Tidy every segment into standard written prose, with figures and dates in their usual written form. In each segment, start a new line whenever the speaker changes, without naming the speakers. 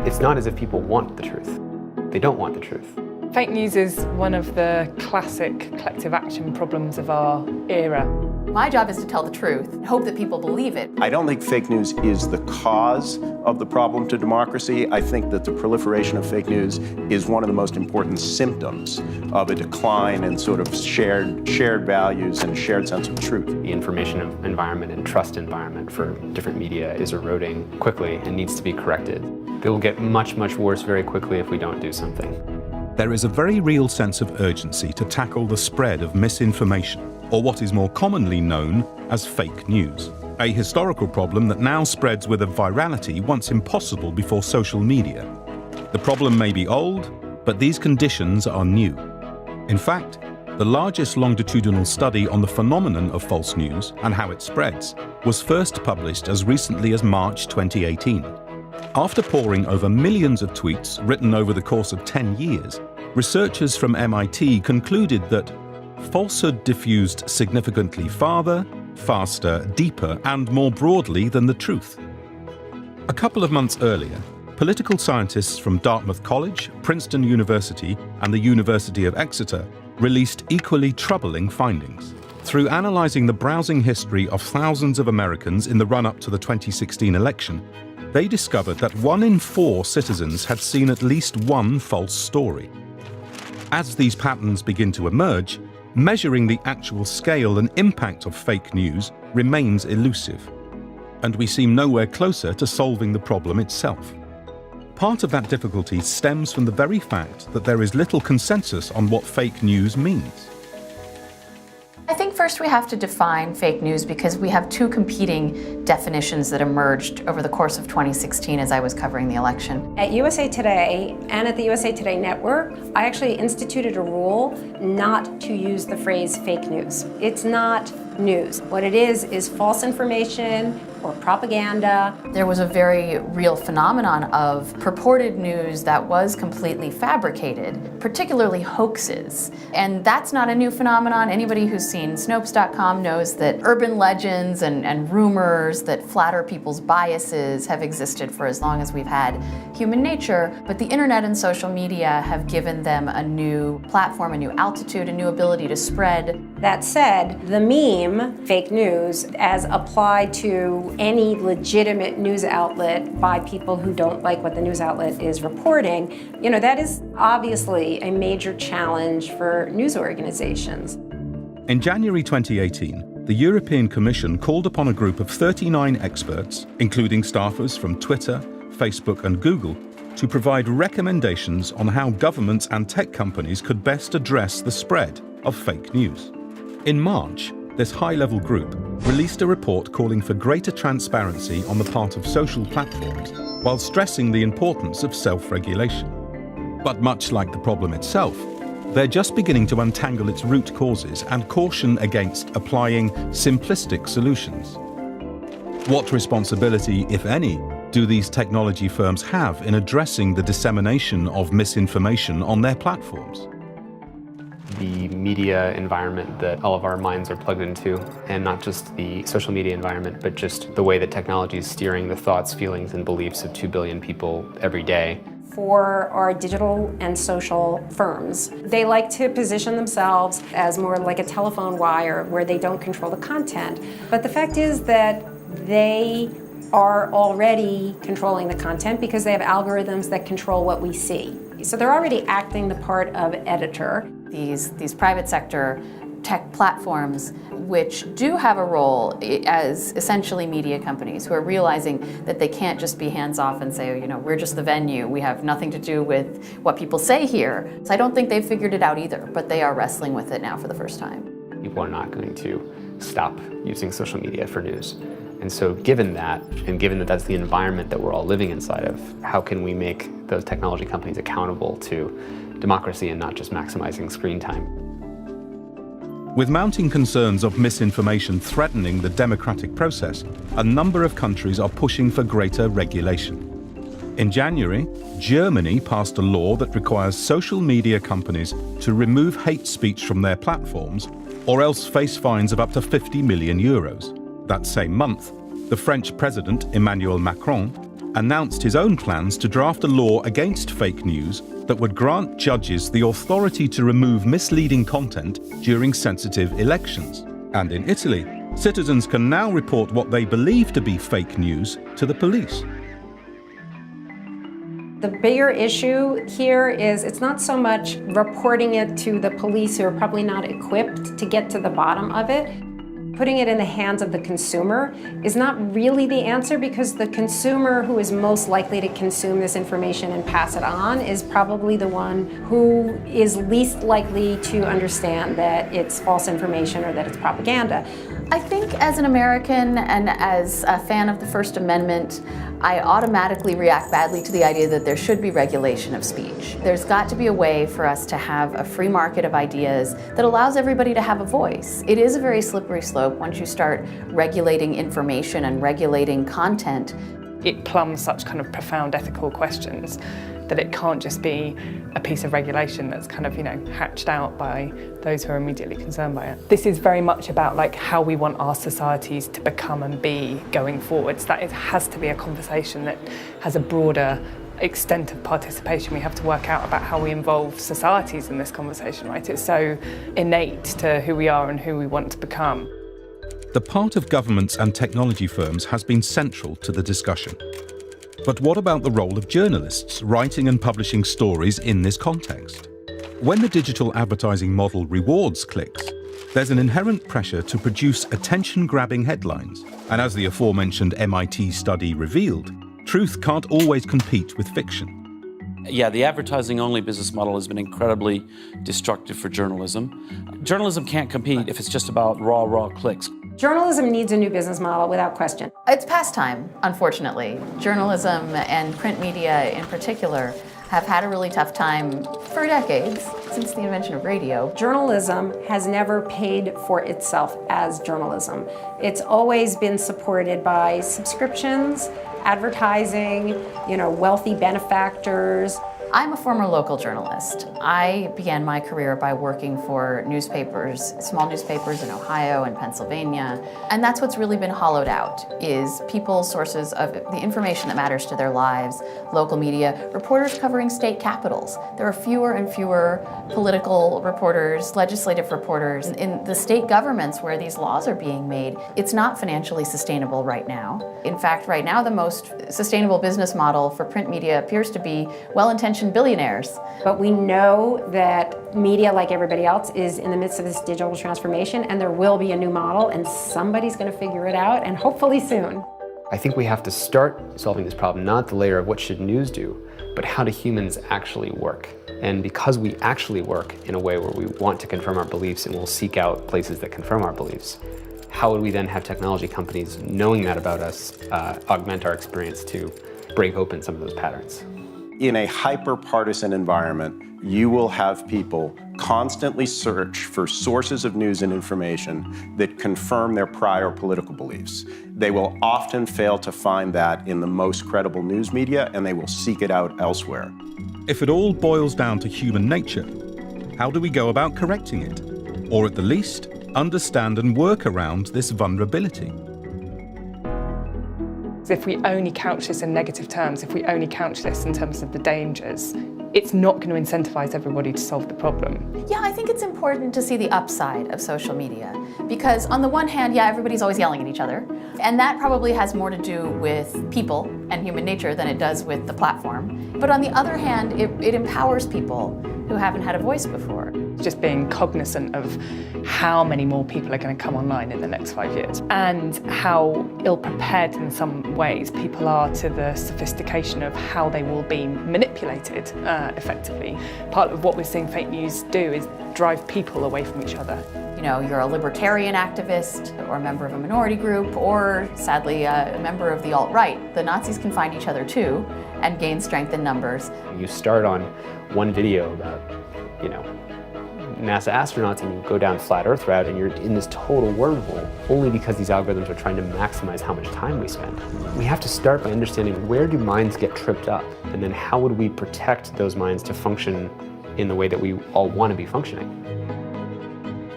It's not as if people want the truth. They don't want the truth.
Fake news is one of the classic collective action problems of our era.
My job is to tell the truth and hope that people believe it.
I don't think fake news is the cause of the problem to democracy. I think that the proliferation of fake news is one of the most important symptoms of a decline in sort of shared values and a shared sense of truth.
The information environment and trust environment for different media is eroding quickly and needs to be corrected. It will get much, much worse very quickly if we don't do something.
There is a very real sense of urgency to tackle the spread of misinformation, or what is more commonly known as fake news. A historical problem that now spreads with a virality once impossible before social media. The problem may be old, but these conditions are new. In fact, the largest longitudinal study on the phenomenon of false news and how it spreads was first published as recently as March 2018. After poring over millions of tweets written over the course of 10 years, researchers from MIT concluded that falsehood diffused significantly farther, faster, deeper, and more broadly than the truth. A couple of months earlier, political scientists from Dartmouth College, Princeton University, and the University of Exeter released equally troubling findings. Through analyzing the browsing history of thousands of Americans in the run-up to the 2016 election, they discovered that 1 in 4 citizens had seen at least one false story. As these patterns begin to emerge, measuring the actual scale and impact of fake news remains elusive, and we seem nowhere closer to solving the problem itself. Part of that difficulty stems from the very fact that there is little consensus on what fake news means.
I think first we have to define fake news because we have two competing definitions that emerged over the course of 2016 as I was covering the election.
At USA Today and at the USA Today Network, I actually instituted a rule not to use the phrase fake news. It's not news. What it is false information or propaganda.
There was a very real phenomenon of purported news that was completely fabricated, particularly hoaxes. And that's not a new phenomenon. Anybody who's seen Snopes.com knows that urban legends and rumors that flatter people's biases have existed for as long as we've had human nature. But the internet and social media have given them a new platform, a new altitude, a new ability to spread.
That said, the meme, fake news, as applied to any legitimate news outlet by people who don't like what the news outlet is reporting, that is obviously a major challenge for news organizations.
In January 2018, the European Commission called upon a group of 39 experts, including staffers from Twitter, Facebook, and Google, to provide recommendations on how governments and tech companies could best address the spread of fake news. In March, this high-level group released a report calling for greater transparency on the part of social platforms, while stressing the importance of self-regulation. But much like the problem itself, they're just beginning to untangle its root causes and caution against applying simplistic solutions. What responsibility, if any, do these technology firms have in addressing the dissemination of misinformation on their platforms?
The media environment that all of our minds are plugged into, and not just the social media environment, but just the way that technology is steering the thoughts, feelings, and beliefs of 2 billion people every day.
For our digital and social firms, they like to position themselves as more like a telephone wire where they don't control the content. But the fact is that they are already controlling the content because they have algorithms that control what we see. So they're already acting the part of editor.
These private sector tech platforms, which do have a role as essentially media companies who are realizing that they can't just be hands-off and say, we're just the venue, we have nothing to do with what people say here. So I don't think they've figured it out either, but they are wrestling with it now for the first time.
People are not going to stop using social media for news. And so given that, and given that that's the environment that we're all living inside of, how can we make those technology companies accountable to democracy and not just maximizing screen time?
With mounting concerns of misinformation threatening the democratic process, a number of countries are pushing for greater regulation. In January, Germany passed a law that requires social media companies to remove hate speech from their platforms or else face fines of up to 50 million euros. That same month, the French President Emmanuel Macron announced his own plans to draft a law against fake news that would grant judges the authority to remove misleading content during sensitive elections. And in Italy, citizens can now report what they believe to be fake news to the police.
The bigger issue here is it's not so much reporting it to the police, who are probably not equipped to get to the bottom of it. Putting it in the hands of the consumer is not really the answer, because the consumer who is most likely to consume this information and pass it on is probably the one who is least likely to understand that it's false information or that it's propaganda.
I think as an American and as a fan of the First Amendment, I automatically react badly to the idea that there should be regulation of speech. There's got to be a way for us to have a free market of ideas that allows everybody to have a voice. It is a very slippery slope once you start regulating information and regulating content.
It plumbs such kind of profound ethical questions that it can't just be a piece of regulation that's kind of, hatched out by those who are immediately concerned by it. This is very much about like how we want our societies to become and be going forwards. That has to be a conversation that has a broader extent of participation. We have to work out about how we involve societies in this conversation, right? It's so innate to who we are and who we want to become.
The part of governments and technology firms has been central to the discussion. But what about the role of journalists writing and publishing stories in this context? When the digital advertising model rewards clicks, there's an inherent pressure to produce attention-grabbing headlines. And as the aforementioned MIT study revealed, truth can't always compete with fiction.
Yeah, the advertising-only business model has been incredibly destructive for journalism. Journalism can't compete if it's just about raw clicks.
Journalism needs a new business model without question.
It's past time, unfortunately. Journalism and print media in particular have had a really tough time for decades, since the invention of radio.
Journalism has never paid for itself as journalism. It's always been supported by subscriptions, advertising, wealthy benefactors.
I'm a former local journalist. I began my career by working for newspapers, small newspapers in Ohio and Pennsylvania. And that's what's really been hollowed out, is people's sources of the information that matters to their lives, local media, reporters covering state capitals. There are fewer and fewer political reporters, legislative reporters. In the state governments where these laws are being made, it's not financially sustainable right now. In fact, right now, the most sustainable business model for print media appears to be well-intentioned billionaires.
But we know that media, like everybody else, is in the midst of this digital transformation, and there will be a new model, and somebody's going to figure it out, and hopefully soon.
I think we have to start solving this problem, not the layer of what should news do, but how do humans actually work? And because we actually work in a way where we want to confirm our beliefs and we'll seek out places that confirm our beliefs, how would we then have technology companies, knowing that about us, augment our experience to break open some of those patterns?
In a hyper-partisan environment, you will have people constantly search for sources of news and information that confirm their prior political beliefs. They will often fail to find that in the most credible news media, and they will seek it out elsewhere.
If it all boils down to human nature, how do we go about correcting it? Or at the least, understand and work around this vulnerability?
If we only couch this in negative terms, if we only couch this in terms of the dangers, it's not going to incentivize everybody to solve the problem.
Yeah, I think it's important to see the upside of social media, because on the one hand, everybody's always yelling at each other, and that probably has more to do with people and human nature than it does with the platform. But on the other hand, it empowers people who haven't had a voice before.
Just being cognizant of how many more people are going to come online in the next 5 years, and how ill-prepared in some ways people are to the sophistication of how they will be manipulated effectively. Part of what we're seeing fake news do is drive people away from each other.
You're a libertarian activist or a member of a minority group, or sadly a member of the alt-right. The Nazis can find each other too and gain strength in numbers.
You start on one video about, NASA astronauts, and you go down flat Earth route, and you're in this total wormhole only because these algorithms are trying to maximize how much time we spend. We have to start by understanding, where do minds get tripped up, and then how would we protect those minds to function in the way that we all want to be functioning?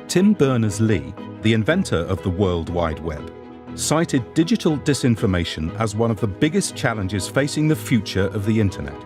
Tim Berners-Lee, the inventor of the World Wide Web, cited digital disinformation as one of the biggest challenges facing the future of the internet.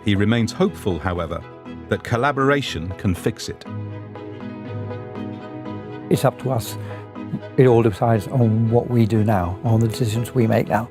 He remains hopeful, however, that collaboration can fix it.
It's up to us. It all decides on what we do now, on the decisions we make now.